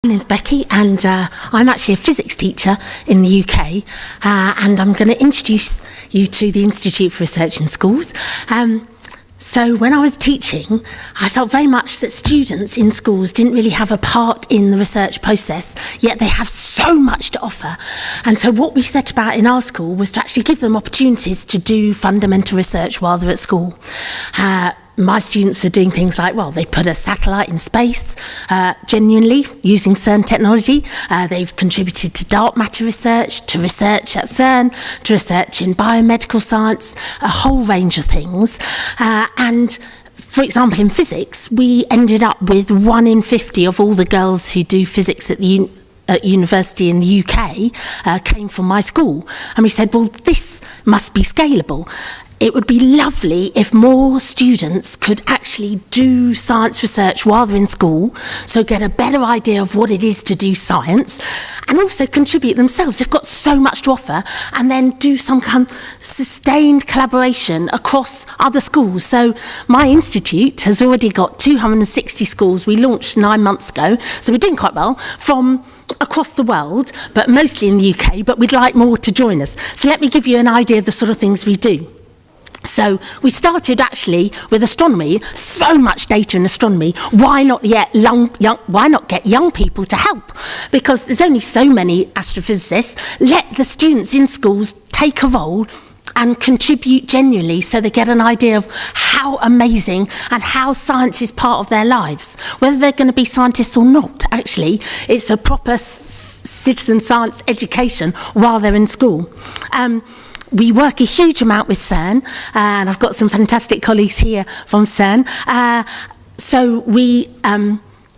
My name's Becky, and I'm actually a physics teacher in the UK, and I'm going to introduce you to the Institute for Research in Schools. So when I was teaching, I felt very much that students in schools didn't really have a part in the research process, yet they have so much to offer. And so what we set about in our school was to actually give them opportunities to do fundamental research while they're at school. My students are doing things like, well, they put a satellite in space, genuinely, using CERN technology. They've contributed to dark matter research, to research at CERN, to research in biomedical science, a whole range of things. And for example, in physics, we ended up with 1 in 50 of all the girls who do physics at university in the UK came from my school. And we said, well, this must be scalable. It would be lovely if more students could actually do science research while they're in school, so get a better idea of what it is to do science, and also contribute themselves. They've got so much to offer, and then do some kind of sustained collaboration across other schools. So my institute has already got 260 schools. We launched 9 months ago, so we're doing quite well, from across the world, but mostly in the UK, but we'd like more to join us. So let me give you an idea of the sort of things we do. So we started actually with astronomy, so much data in astronomy. Why not get young people to help? Because there's only so many astrophysicists. Let the students in schools take a role and contribute genuinely, so they get an idea of how amazing and how science is part of their lives. Whether they're going to be scientists or not, actually, it's a proper citizen science education while they're in school. We work a huge amount with CERN, and I've got some fantastic colleagues here from CERN. So we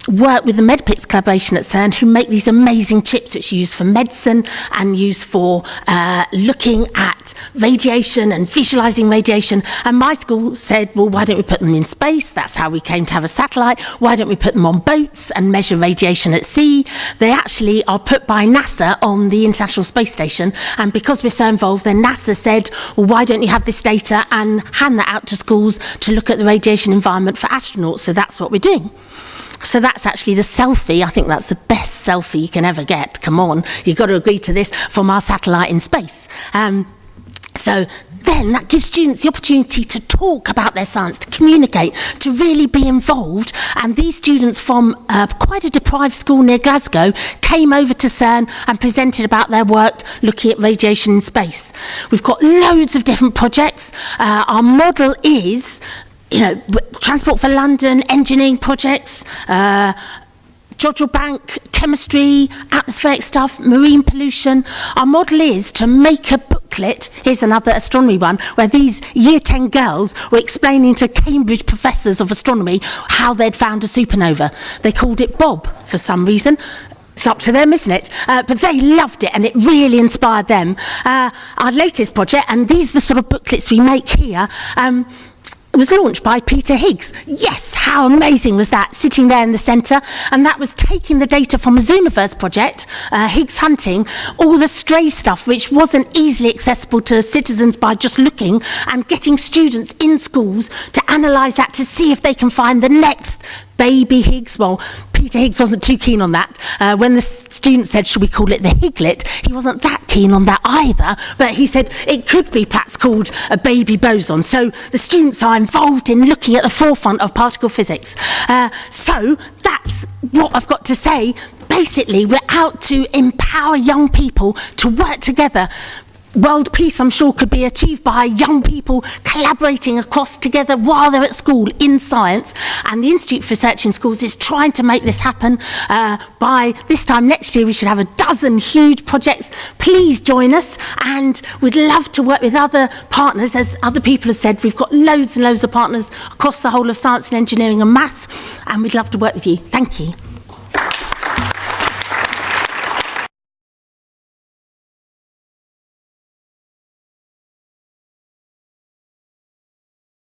work with the MedPits collaboration at CERN, who make these amazing chips which are used for medicine and used for looking at radiation and visualizing radiation. And my school said, well, why don't we put them in space? That's how we came to have a satellite. Why don't we put them on boats and measure radiation at sea? They actually are put by NASA on the International Space Station, and because we're so involved, then NASA said, well, why don't you have this data and hand that out to schools to look at the radiation environment for astronauts? So that's what we're doing. So that's actually the selfie. I think that's the best selfie you can ever get. Come on, you've got to agree to this, from our satellite in space. So then that gives students the opportunity to talk about their science, to communicate, to really be involved. And these students from quite a deprived school near Glasgow came over to CERN and presented about their work looking at radiation in space. We've got loads of different projects. Our model is, Transport for London, engineering projects, Jodrell Bank, chemistry, atmospheric stuff, marine pollution. Our model is to make a booklet, here's another astronomy one, where these year 10 girls were explaining to Cambridge professors of astronomy how they'd found a supernova. They called it Bob for some reason. It's up to them, isn't it? But they loved it, and it really inspired them. Our latest project, and these are the sort of booklets we make here, was launched by Peter Higgs. Yes, how amazing was that, sitting there in the centre? And that was taking the data from a Zooniverse project, Higgs hunting, all the stray stuff which wasn't easily accessible to citizens by just looking, and getting students in schools to analyse that, to see if they can find the next baby Higgs. Well, Peter Higgs wasn't too keen on that. When the student said, should we call it the Higlet, he wasn't that keen on that either, but he said it could be perhaps called a baby boson. So the students are involved in looking at the forefront of particle physics. So that's what I've got to say. Basically, we're out to empower young people to work together. World peace, I'm sure, could be achieved by young people collaborating across together while they're at school in science. And the Institute for Research in Schools is trying to make this happen. By this time next year, we should have a dozen huge projects. Please join us, and we'd love to work with other partners. As other people have said, we've got loads and loads of partners across the whole of science and engineering and maths, and we'd love to work with you. Thank you.